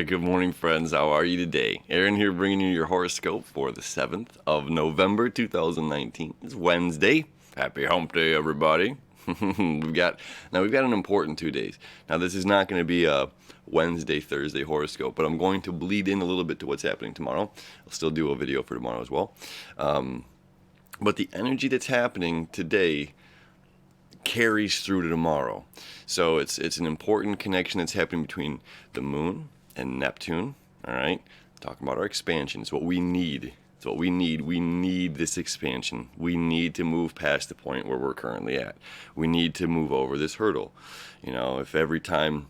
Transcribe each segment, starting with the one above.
Good morning, friends. How are you today? Aaron here bringing you your horoscope for the 7th of November, 2019. It's Wednesday. Happy hump day, everybody. we've got an important 2 days. Now, this is not going to be a Wednesday, Thursday horoscope, but I'm going to bleed in a little bit to what's happening tomorrow. I'll still do a video for tomorrow as well. But the energy that's happening today carries through to tomorrow. So it's an important connection that's happening between the moon and Neptune. All right, talking about our expansion. It's what we need. It's what we need. We need this expansion. We need to move past the point where we're currently at. We need to move over this hurdle. If every time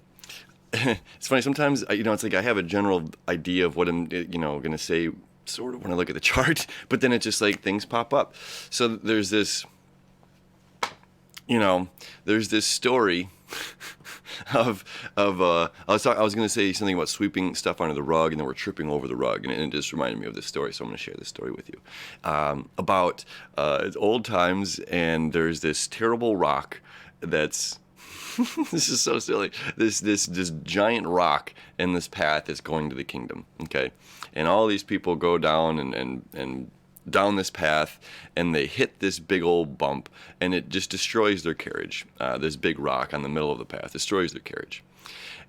it's funny, sometimes it's like I have a general idea of what I'm going to say sort of when I look at the chart, but then it's just like things pop up. So there's this story of I was going to say something about sweeping stuff under the rug, and then we're tripping over the rug, and it just reminded me of this story, so I'm going to share this story with you about it's old times, and there's this terrible rock that's this is so silly. This giant rock in this path is going to the kingdom. Okay, and all these people go down and down this path, and they hit this big old bump, and it just destroys their carriage. This big rock on the middle of the path destroys their carriage,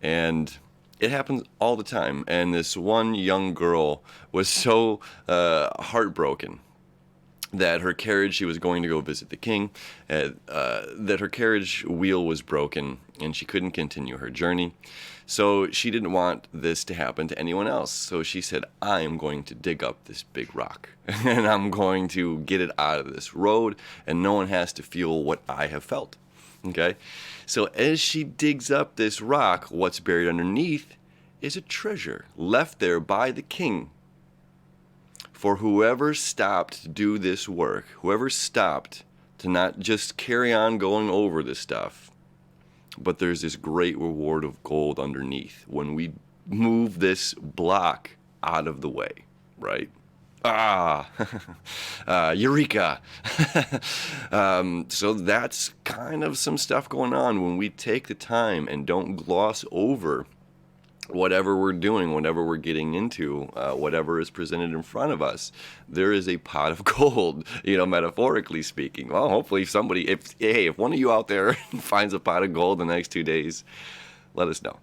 and it happens all the time. And this one young girl was so heartbroken that her carriage, she was going to go visit the king, that her carriage wheel was broken and she couldn't continue her journey. So she didn't want this to happen to anyone else. So she said, I am going to dig up this big rock and I'm going to get it out of this road, and no one has to feel what I have felt. Okay? So as she digs up this rock, what's buried underneath is a treasure left there by the king. For whoever stopped to do this work, whoever stopped to not just carry on going over this stuff, but there's this great reward of gold underneath when we move this block out of the way, right? Eureka! So that's kind of some stuff going on when we take the time and don't gloss over whatever we're doing, whatever we're getting into, whatever is presented in front of us. There is a pot of gold, metaphorically speaking. Well, hopefully somebody, if one of you out there finds a pot of gold in the next 2 days, let us know.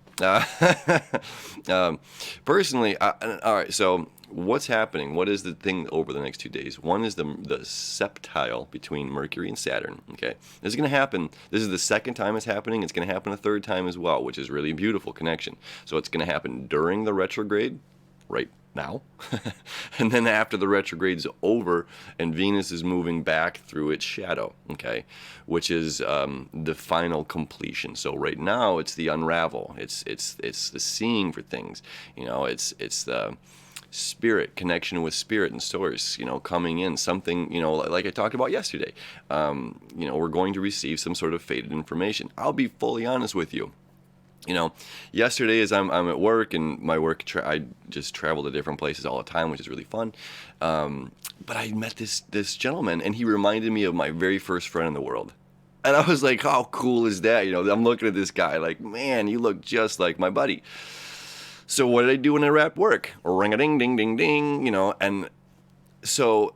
Personally, all right, so what's happening? What is the thing over the next 2 days? One is the septile between Mercury and Saturn. Okay, this is going to happen. This is the second time it's happening. It's going to happen a third time as well, which is really a beautiful connection. So it's going to happen during the retrograde, right now, and then after the retrograde's over and Venus is moving back through its shadow, okay, which is the final completion. So right now it's the unravel. It's the seeing for things. It's the spirit connection with spirit and source, coming in something, like I talked about yesterday. We're going to receive some sort of fated information. I'll be fully honest with you. Yesterday as I'm at work, and my work, I just travel to different places all the time, which is really fun. But I met this gentleman, and he reminded me of my very first friend in the world. And I was like, how cool is that? I'm looking at this guy like, man, you look just like my buddy. So what did I do when I wrapped work? Ring-a-ding, ding, ding, ding, and so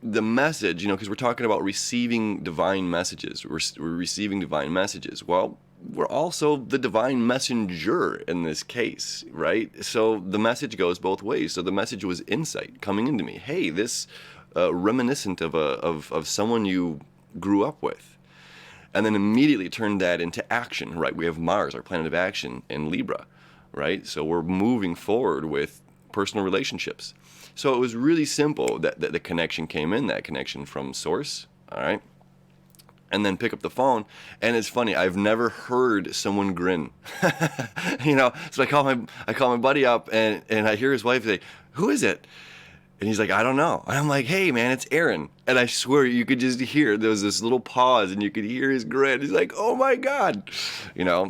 the message, because we're talking about receiving divine messages. We're receiving divine messages. Well, we're also the divine messenger in this case, right? So the message goes both ways. So the message was insight coming into me. Hey, this reminiscent of someone you grew up with. And then immediately turned that into action, right? We have Mars, our planet of action, in Libra. Right? So we're moving forward with personal relationships. So it was really simple that the connection came in, that connection from source, all right? And then pick up the phone, and it's funny, I've never heard someone grin. So I call my buddy up, and I hear his wife say, who is it? And he's like, I don't know. And I'm like, hey, man, it's Aaron. And I swear you could just hear, there was this little pause, and you could hear his grin. He's like, oh, my God.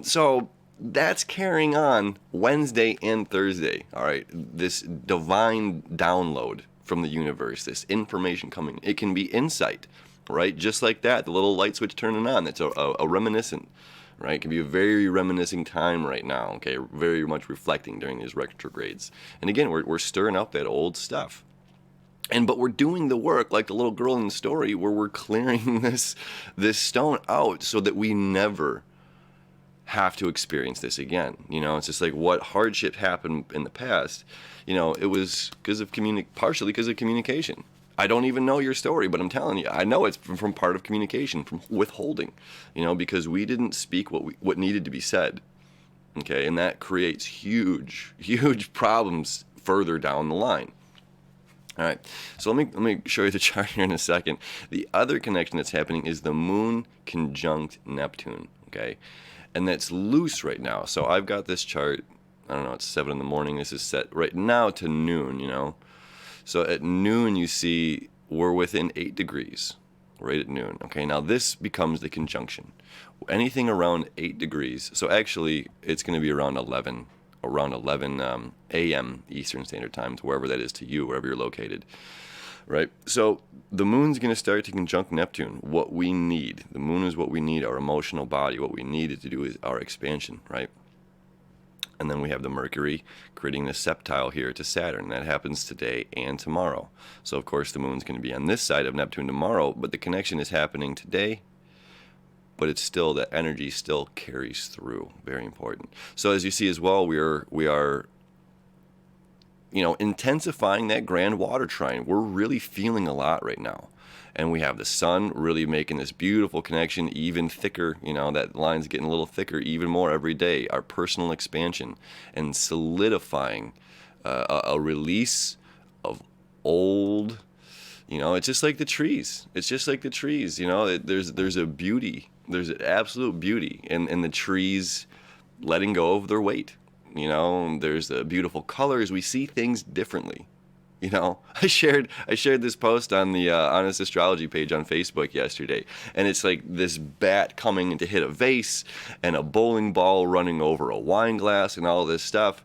So that's carrying on Wednesday and Thursday, all right? This divine download from the universe, this information coming. It can be insight, right? Just like that, the little light switch turning on. That's a reminiscent, right? It can be a very reminiscing time right now, okay? Very much reflecting during these retrogrades. And again, we're stirring up that old stuff. But we're doing the work like the little girl in the story, where we're clearing this stone out so that we never have to experience this again. It's just like what hardship happened in the past. It was partially because of communication. I don't even know your story, but I'm telling you, I know it's from part of communication, from withholding, because we didn't speak what needed to be said. Okay, and that creates huge, huge problems further down the line. All right, so let me show you the chart here in a second. The other connection that's happening is the moon conjunct Neptune, okay? And that's loose right now. So I've got this chart, I don't know, it's 7 in the morning. This is set right now to noon, So at noon, you see we're within 8 degrees, right at noon, okay? Now this becomes the conjunction. Anything around 8 degrees, so actually it's going to be around 11 a.m. Eastern Standard Time, to wherever that is to you, wherever you're located, right? So the moon's going to start to conjunct Neptune, what we need. The moon is what we need, our emotional body. What we need to do is our expansion, right? And then we have the Mercury creating the septile here to Saturn. That happens today and tomorrow. So, of course, the moon's going to be on this side of Neptune tomorrow, but the connection is happening today. But it's still, that energy still carries through. Very important. So as you see as well, we are intensifying that grand water trine. We're really feeling a lot right now. And we have the sun really making this beautiful connection even thicker. That line's getting a little thicker even more every day. Our personal expansion and solidifying a release of old, it's just like the trees. It's just like the trees, there's a beauty. There's an absolute beauty in the trees letting go of their weight. There's the beautiful colors. We see things differently. I shared this post on the Honest Astrology page on Facebook yesterday, and it's like this bat coming to hit a vase and a bowling ball running over a wine glass and all this stuff,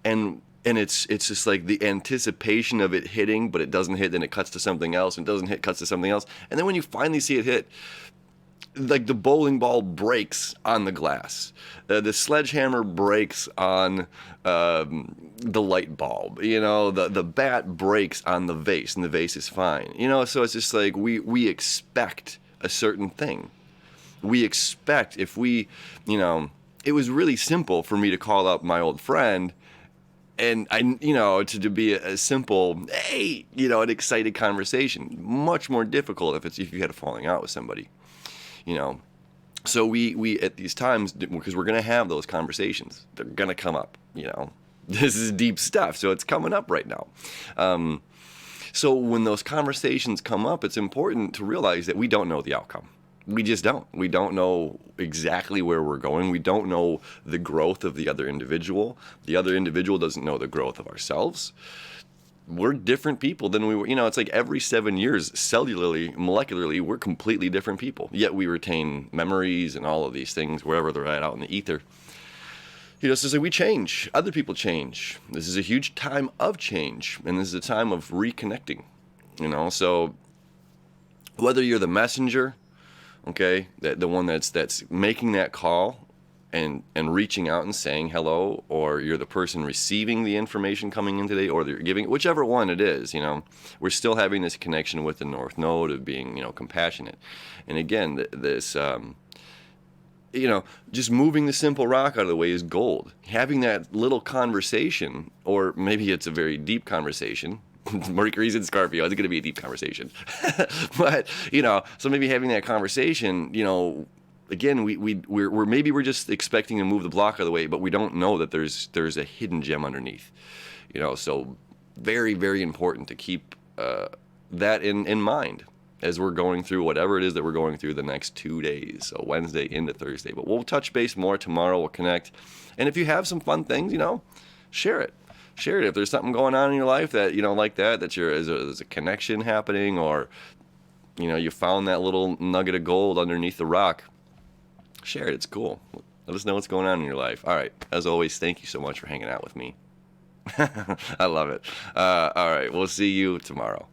and it's just like the anticipation of it hitting, but it doesn't hit, then it cuts to something else, and doesn't hit, cuts to something else, and then when you finally see it hit, like the bowling ball breaks on the glass, the sledgehammer breaks on the light bulb, the bat breaks on the vase, and the vase is fine, so it's just like we expect a certain thing. We expect, if we, it was really simple for me to call up my old friend, and to be a simple, hey, an excited conversation. Much more difficult if you had a falling out with somebody. So we at these times, because we're going to have those conversations, they're going to come up, this is deep stuff, so it's coming up right now. So when those conversations come up, it's important to realize that we don't know the outcome. We just don't. We don't know exactly where we're going. We don't know the growth of the other individual. The other individual doesn't know the growth of ourselves. We're different people than we were. It's like every 7 years, cellularly, molecularly, we're completely different people. Yet we retain memories and all of these things wherever they're at out in the ether. So we change. Other people change. This is a huge time of change, and this is a time of reconnecting. So whether you're the messenger, okay, the one that's making that call and reaching out and saying hello, or you're the person receiving the information coming in today, or you're giving, whichever one it is, we're still having this connection with the North Node of being, compassionate. And again, this, just moving the simple rock out of the way is gold. Having that little conversation, or maybe it's a very deep conversation. Mercury's in Scorpio, it's going to be a deep conversation. But, so maybe having that conversation, again, we're just expecting to move the block out of the way, but we don't know that there's a hidden gem underneath. So very, very important to keep that in mind as we're going through whatever it is that we're going through the next 2 days, so Wednesday into Thursday. But we'll touch base more tomorrow. We'll connect, and if you have some fun things, share it. Share it. If there's something going on in your life that like that there's a connection happening, or you found that little nugget of gold underneath the rock. Share it. It's cool. Let us know what's going on in your life. All right. As always, thank you so much for hanging out with me. I love it. All right. We'll see you tomorrow.